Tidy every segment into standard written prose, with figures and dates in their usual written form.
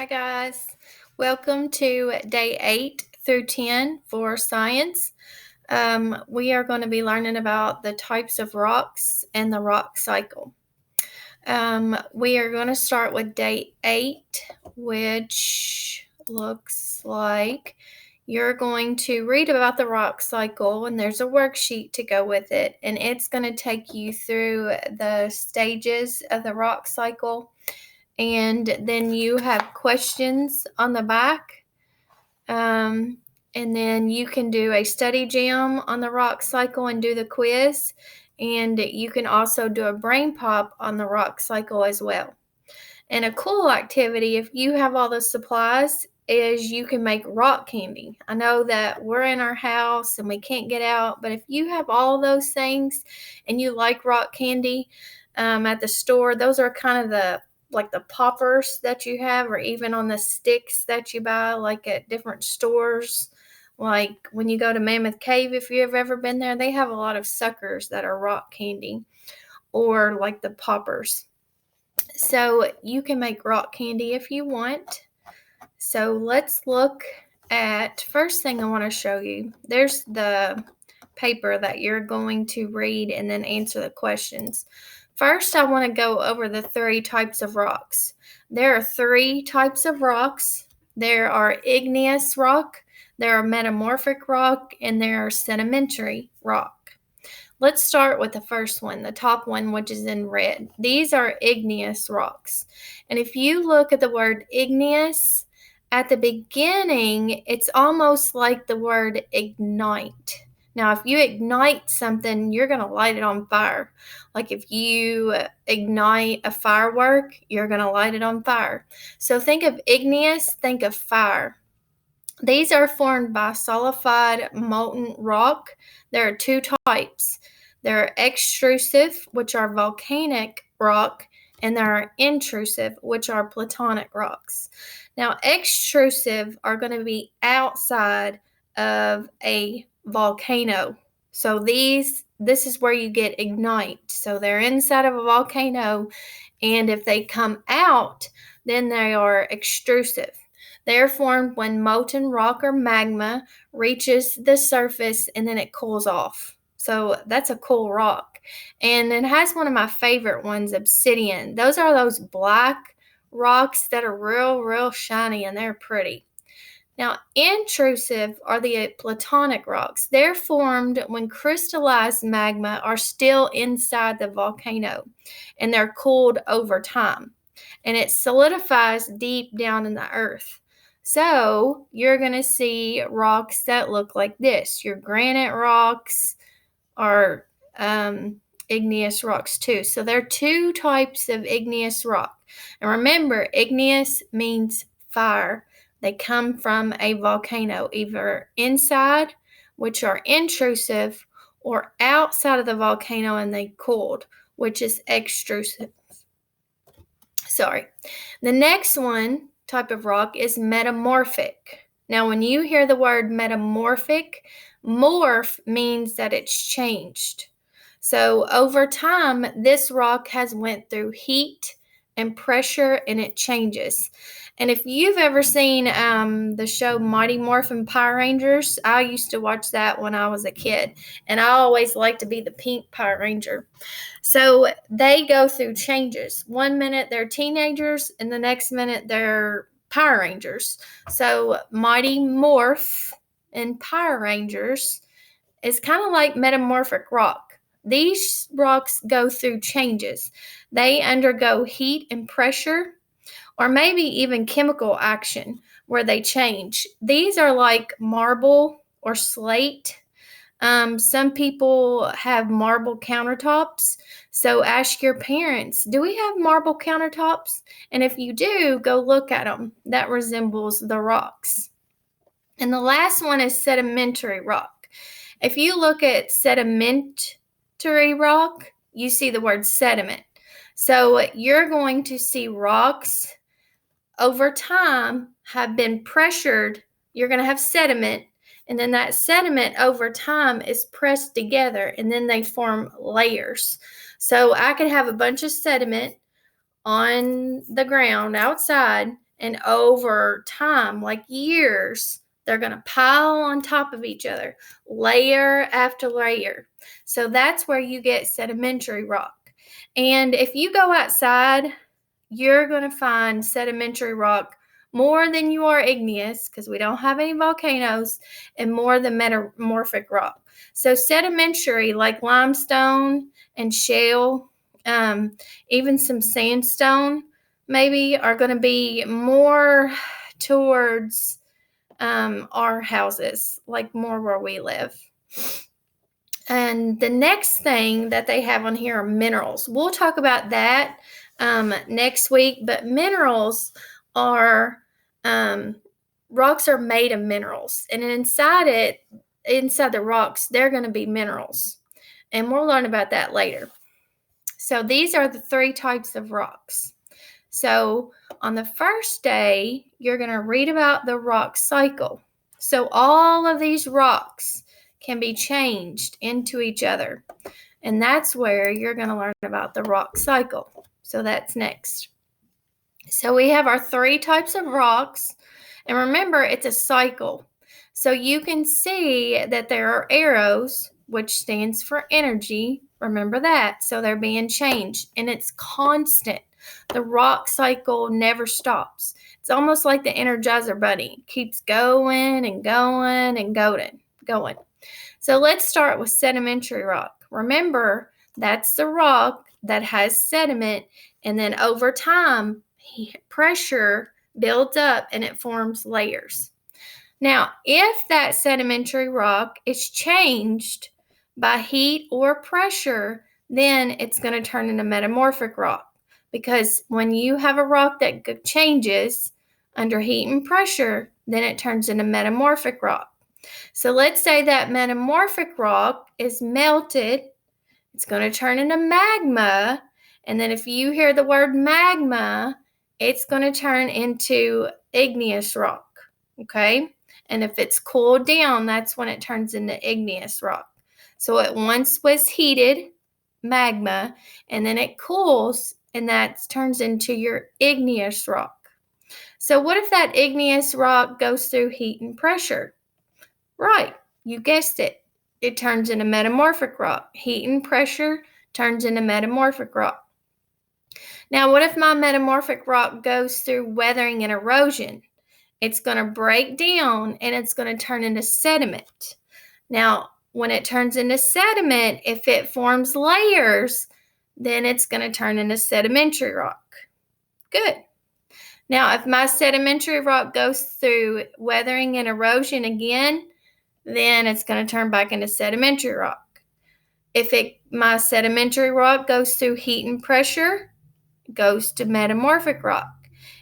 Hi guys, welcome to day 8 through 10 for science. We are going to be learning about the types of rocks and the rock cycle. We are going to start with day 8, which looks like you're going to read about the rock cycle, and there's a worksheet to go with it, and it's going to take you through the stages of the rock cycle. And then you have questions on the back. And then you can do a study jam on the rock cycle and do the quiz. And you can also do a brain pop on the rock cycle as well. And a cool activity, if you have all the supplies, is you can make rock candy. I know that we're in our house and we can't get out, but if you have all those things and you like rock candy at the store, those are kind of the poppers that you have, or even on the sticks that you buy like at different stores. Like when you go to Mammoth Cave, if you've ever been there, they have a lot of suckers that are rock candy, or like the poppers. So you can make rock candy if you want. So let's look at, first thing I want to show you, there's the paper that you're going to read and then answer the questions. First, I want to go over the 3 types of rocks. There are 3 types of rocks. There are igneous rock, there are metamorphic rock, and there are sedimentary rock. Let's start with the first one, the top one, which is in red. These are igneous rocks. And if you look at the word igneous, at the beginning, it's almost like the word ignite. Now, if you ignite something, you're going to light it on fire. Like if you ignite a firework, you're going to light it on fire. So think of igneous, think of fire. These are formed by solidified molten rock. There are 2 types. There are extrusive, which are volcanic rock, and there are intrusive, which are plutonic rocks. Now, extrusive are going to be outside of a volcano. So this is where you get ignite. So they're inside of a volcano, and if they come out, then they are extrusive. They are formed when molten rock or magma reaches the surface and then it cools off. So that's a cool rock. And it has one of my favorite ones, obsidian. Those are those black rocks that are real shiny, and they're pretty. Now, intrusive are the plutonic rocks. They're formed when crystallized magma are still inside the volcano, and they're cooled over time, and it solidifies deep down in the earth. So you're going to see rocks that look like this. Your granite rocks are igneous rocks too. So there are 2 types of igneous rock. And remember, igneous means fire. They come from a volcano, either inside, which are intrusive, or outside of the volcano and they cooled, which is extrusive. The next one type of rock is metamorphic. Now, when you hear the word metamorphic, morph means that it's changed. So over time, this rock has went through heat and pressure, and it changes. And if you've ever seen the show Mighty Morphin Power Rangers, I used to watch that when I was a kid, and I always liked to be the pink Power Ranger. So they go through changes. One minute they're teenagers, and the next minute they're Power Rangers. So Mighty Morph and Power Rangers is kind of like metamorphic rock. These rocks go through changes. They undergo heat and pressure, or maybe even chemical action where they change. These are like marble or slate. Some people have marble countertops. So ask your parents, do we have marble countertops? And if you do, go look at them. That resembles the rocks. And the last one is sedimentary rock. If you look at sedimentary rock, you see the word sediment. So you're going to see rocks over time have been pressured. You're going to have sediment, and then that sediment over time is pressed together, and then they form layers. So I could have a bunch of sediment on the ground outside, And over time, like years, they're going to pile on top of each other, layer after layer. So that's where you get sedimentary rock. And if you go outside, you're going to find sedimentary rock more than you are igneous, because we don't have any volcanoes, and more than metamorphic rock. So sedimentary, like limestone and shale, even some sandstone, maybe, are going to be more towards our houses, like more where we live. And the next thing that they have on here are minerals. We'll talk about that next week, but minerals are rocks are made of minerals, and inside the rocks, they're going to be minerals, and we'll learn about that later. So these are the 3 types of rocks. So on the first day, you're going to read about the rock cycle. So all of these rocks can be changed into each other, and that's where you're going to learn about the rock cycle. So that's next. So we have our 3 types of rocks, and remember, it's a cycle. So you can see that there are arrows, which stands for energy. Remember that. So they're being changed, and it's constant. The rock cycle never stops. It's almost like the Energizer Bunny. It keeps going and going and going. So let's start with sedimentary rock. Remember, that's the rock that has sediment, and then over time, pressure builds up and it forms layers. Now, if that sedimentary rock is changed by heat or pressure, then it's going to turn into metamorphic rock. Because when you have a rock that changes under heat and pressure, then it turns into metamorphic rock. So let's say that metamorphic rock is melted. It's going to turn into magma. And then if you hear the word magma, it's going to turn into igneous rock. Okay? And if it's cooled down, that's when it turns into igneous rock. So it once was heated, magma, and then it cools, and that turns into your igneous rock. So what if that igneous rock goes through heat and pressure? Right, you guessed it. It turns into metamorphic rock. Heat and pressure turns into metamorphic rock. Now, what if my metamorphic rock goes through weathering and erosion? It's going to break down and it's going to turn into sediment. Now, when it turns into sediment, if it forms layers, then it's going to turn into sedimentary rock. Good. Now, if my sedimentary rock goes through weathering and erosion again, then it's going to turn back into sedimentary rock. If my sedimentary rock goes through heat and pressure, it goes to metamorphic rock.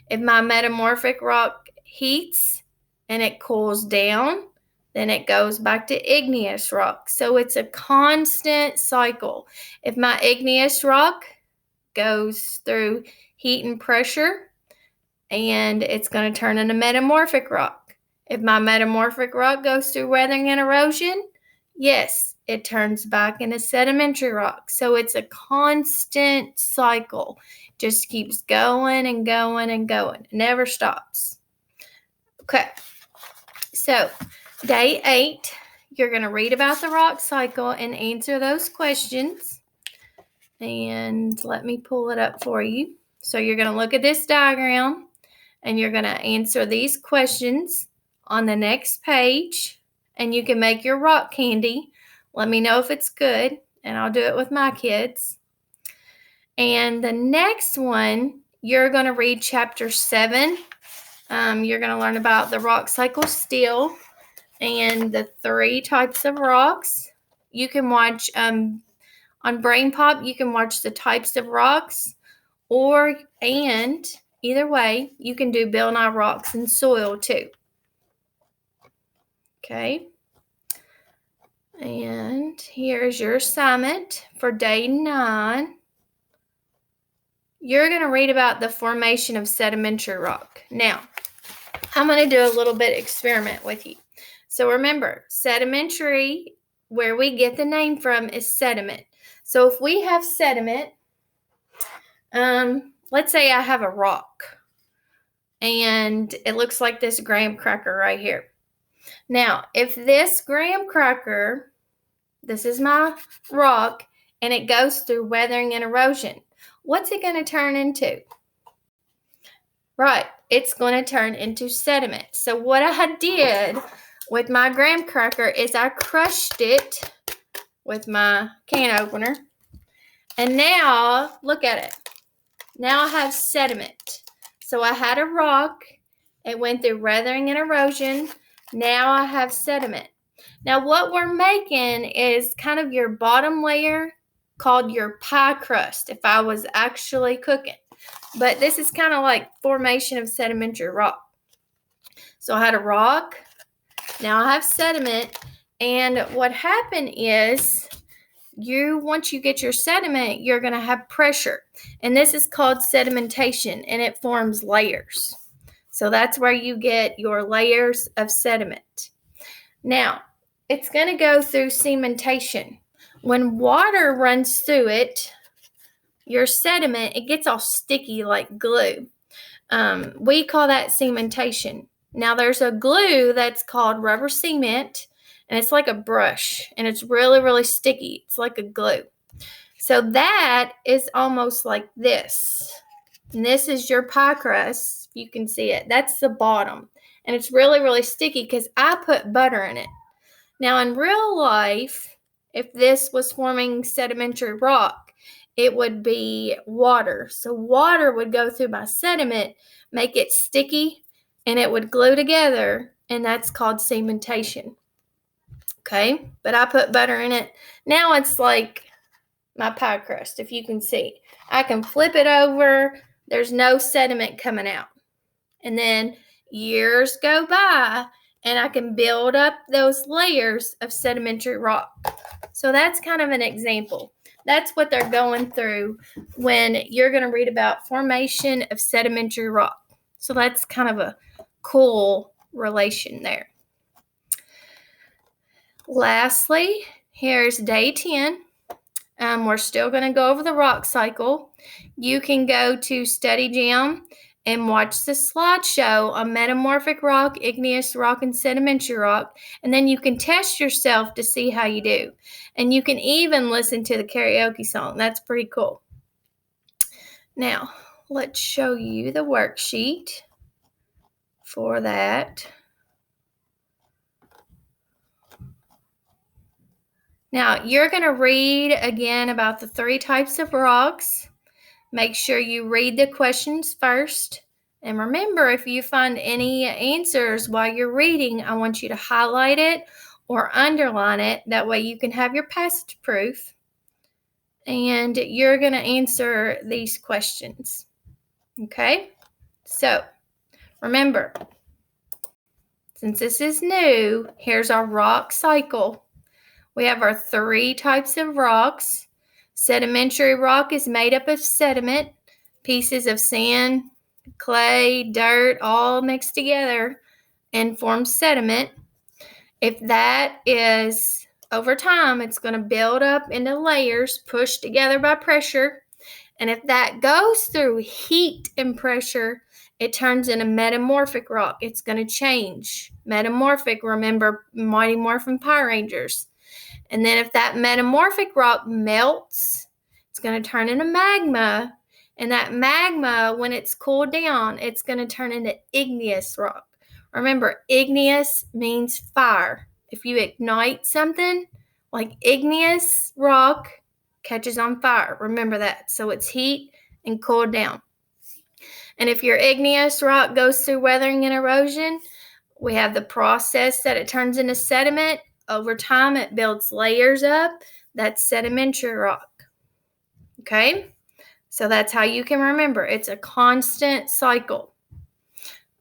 If my metamorphic rock heats and it cools down, then it goes back to igneous rock. So it's a constant cycle. If my igneous rock goes through heat and pressure, and it's going to turn into metamorphic rock. If my metamorphic rock goes through weathering and erosion, yes, it turns back into sedimentary rock. So it's a constant cycle. Just keeps going and going and going. It never stops. Okay. So day 8, you're going to read about the rock cycle and answer those questions. And let me pull it up for you. So you're going to look at this diagram and you're going to answer these questions on the next page. And you can make your rock candy. Let me know if it's good, and I'll do it with my kids. And the next one, you're going to read chapter 7. You're going to learn about the rock cycle still and the 3 types of rocks. You can watch on Brain Pop, you can watch the types of rocks, and either way, you can do Bill Nye Rocks and Soil too. Okay. And here's your assignment for day 9. You're going to read about the formation of sedimentary rock. Now, I'm going to do a little bit experiment with you. So remember, sedimentary, where we get the name from, is sediment. So if we have sediment, let's say I have a rock. and it looks like this graham cracker right here. Now, if this graham cracker, this is my rock, and it goes through weathering and erosion, what's it going to turn into? Right, it's going to turn into sediment. So what I did with my graham cracker is I crushed it with my can opener. And now, look at it. Now I have sediment. So I had a rock. It went through weathering and erosion. Now I have sediment. Now what we're making is kind of your bottom layer called your pie crust if I was actually cooking. But this is kind of like formation of sedimentary rock. So I had a rock. Now I have sediment. And what happened is once you get your sediment, you're going to have pressure. And this is called sedimentation, and it forms layers. So that's where you get your layers of sediment. Now, it's going to go through cementation. When water runs through it, your sediment, it gets all sticky like glue. We call that cementation. Now, there's a glue that's called rubber cement, and it's like a brush, and it's really, really sticky. It's like a glue. So that is almost like this. And this is your pie crust. You can see it. That's the bottom. And it's really, really sticky because I put butter in it. Now, in real life, if this was forming sedimentary rock, it would be water. So water would go through my sediment, make it sticky, and it would glue together, and that's called cementation. Okay, but I put butter in it. Now it's like my pie crust, if you can see. I can flip it over. There's no sediment coming out. And then years go by, and I can build up those layers of sedimentary rock. So that's kind of an example. That's what they're going through when you're going to read about formation of sedimentary rock. So that's kind of a cool relation there. Lastly, here's day 10. We're still going to go over the rock cycle. You can go to StudyJam and watch the slideshow on metamorphic rock, igneous rock, and sedimentary rock, and then you can test yourself to see how you do. And you can even listen to the karaoke song. That's pretty cool. Now, let's show you the worksheet for that. Now, you're going to read again about the 3 types of rocks. Make sure you read the questions first. And remember, if you find any answers while you're reading, I want you to highlight it or underline it. That way you can have your passage proof. And you're going to answer these questions. Okay? So, remember, since this is new, here's our rock cycle. We have our 3 types of rocks. Sedimentary rock is made up of sediment, pieces of sand, clay, dirt, all mixed together and form sediment. If that is over time, it's going to build up into layers pushed together by pressure. And if that goes through heat and pressure, it turns into metamorphic rock. It's going to change. Metamorphic, remember Mighty Morphin Power Rangers. And then if that metamorphic rock melts, it's going to turn into magma. And that magma, when it's cooled down, it's going to turn into igneous rock. Remember, igneous means fire. If you ignite something, like igneous rock catches on fire. Remember that. So it's heat and cooled down. And if your igneous rock goes through weathering and erosion, we have the process that it turns into sediment. Over time, it builds layers up. That's sedimentary rock. Okay? So that's how you can remember. It's a constant cycle.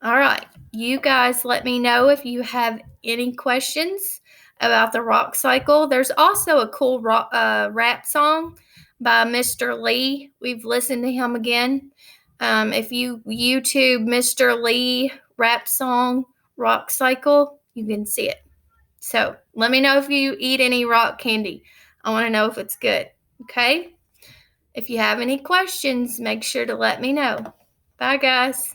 All right. You guys let me know if you have any questions about the rock cycle. There's also a cool rap song by Mr. Lee. We've listened to him again. If you YouTube Mr. Lee rap song, rock cycle, you can see it. So let me know if you eat any rock candy. I want to know if it's good. Okay? If you have any questions, make sure to let me know. Bye, guys.